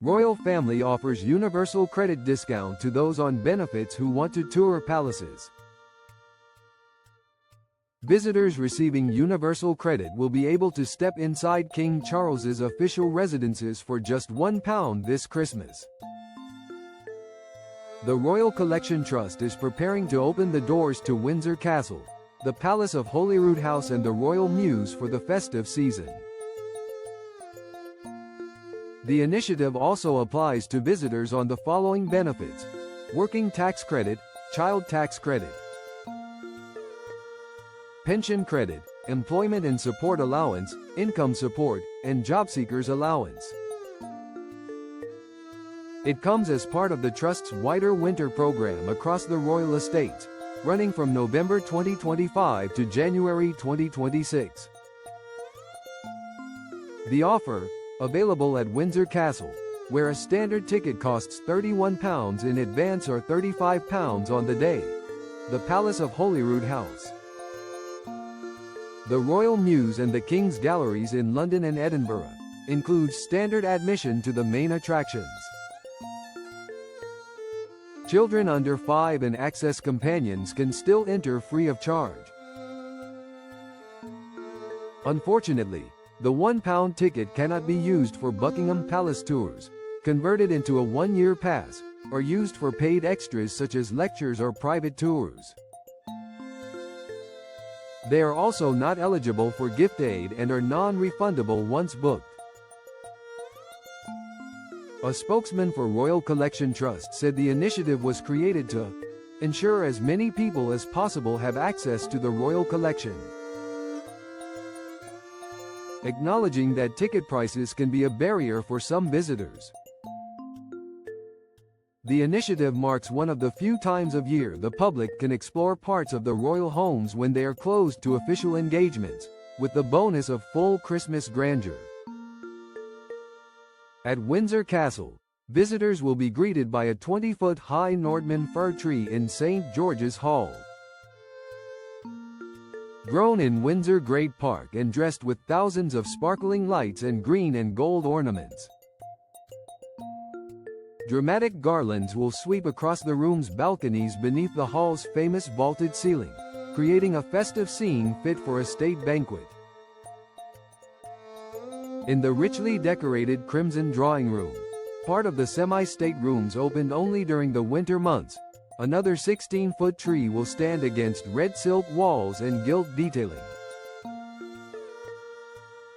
Royal Family offers universal credit discount to those on benefits who want to tour palaces. Visitors receiving universal credit will be able to step inside King Charles's official residences for just £1 this Christmas. The Royal Collection Trust is preparing to open the doors to Windsor Castle, the Palace of Holyrood House and the Royal Mews for the festive season. The initiative also applies to visitors on the following benefits: working tax credit, child tax credit, pension credit, employment and support allowance, income support, and job seekers allowance. It comes as part of the Trust's wider winter program across the royal estates, running from November 2025 to January 2026. The offer, available at Windsor Castle, where a standard ticket costs £31 in advance or £35 on the day. The Palace of Holyrood House, the Royal Mews and the King's Galleries in London and Edinburgh, includes standard admission to the main attractions. Children under 5 and access companions can still enter free of charge. Unfortunately, the £1 ticket cannot be used for Buckingham Palace tours, converted into a one-year pass, or used for paid extras such as lectures or private tours. They are also not eligible for gift aid and are non-refundable once booked. A spokesman for Royal Collection Trust said the initiative was created to ensure as many people as possible have access to the Royal Collection, acknowledging that ticket prices can be a barrier for some visitors. The initiative marks one of the few times of year the public can explore parts of the royal homes when they are closed to official engagements, with the bonus of full Christmas grandeur. At Windsor Castle, visitors will be greeted by a 20-foot-high Nordmann fir tree in St. George's Hall. Grown in Windsor Great Park and dressed with thousands of sparkling lights and green and gold ornaments. Dramatic garlands will sweep across the room's balconies beneath the hall's famous vaulted ceiling, creating a festive scene fit for a state banquet. In the richly decorated Crimson Drawing Room, part of the semi-state rooms opened only during the winter months, another 16-foot tree will stand against red silk walls and gilt detailing.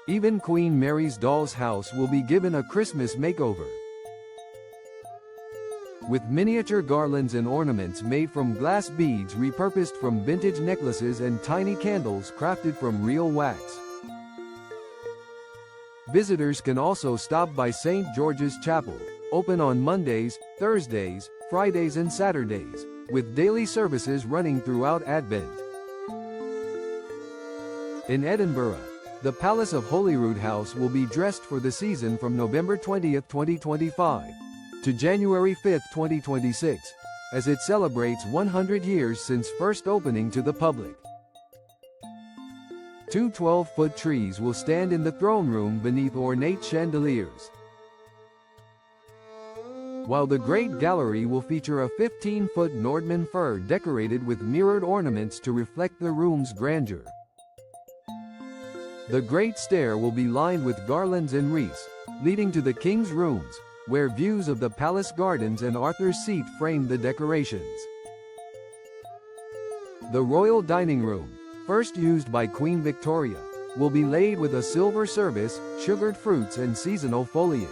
Even Queen Mary's doll's house will be given a Christmas makeover, with miniature garlands and ornaments made from glass beads repurposed from vintage necklaces and tiny candles crafted from real wax. Visitors can also stop by St. George's Chapel, open on Mondays, Thursdays, Fridays and Saturdays, with daily services running throughout Advent. In Edinburgh, the Palace of Holyrood House will be dressed for the season from November 20, 2025, to January 5, 2026, as it celebrates 100 years since first opening to the public. Two 12-foot trees will stand in the throne room beneath ornate chandeliers, while the Great Gallery will feature a 15-foot Nordmann fir decorated with mirrored ornaments to reflect the room's grandeur. The Great Stair will be lined with garlands and wreaths, leading to the King's Rooms, where views of the palace gardens and Arthur's Seat frame the decorations. The Royal Dining Room, first used by Queen Victoria, will be laid with a silver service, sugared fruits and seasonal foliage.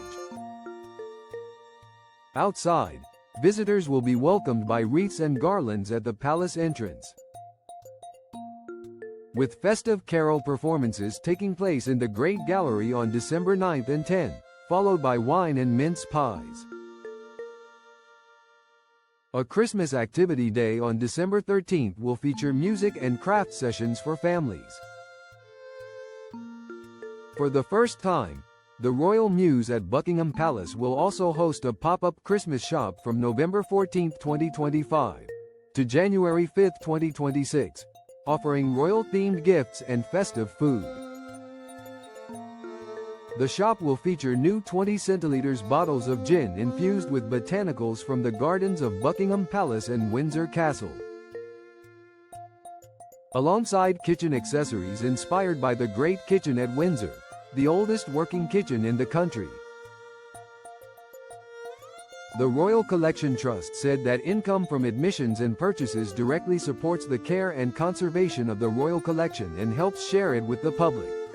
Outside, visitors will be welcomed by wreaths and garlands at the palace entrance, with festive carol performances taking place in the Great Gallery on December 9 and 10, followed by wine and mince pies. A Christmas activity day on December 13 will feature music and craft sessions for families. For the first time, the Royal Mews at Buckingham Palace will also host a pop-up Christmas shop from November 14, 2025, to January 5, 2026, offering royal-themed gifts and festive food. The shop will feature new 20 centiliters bottles of gin infused with botanicals from the gardens of Buckingham Palace and Windsor Castle. Alongside kitchen accessories inspired by the Great Kitchen at Windsor, the oldest working kitchen in the country. The Royal Collection Trust said that income from admissions and purchases directly supports the care and conservation of the Royal Collection and helps share it with the public.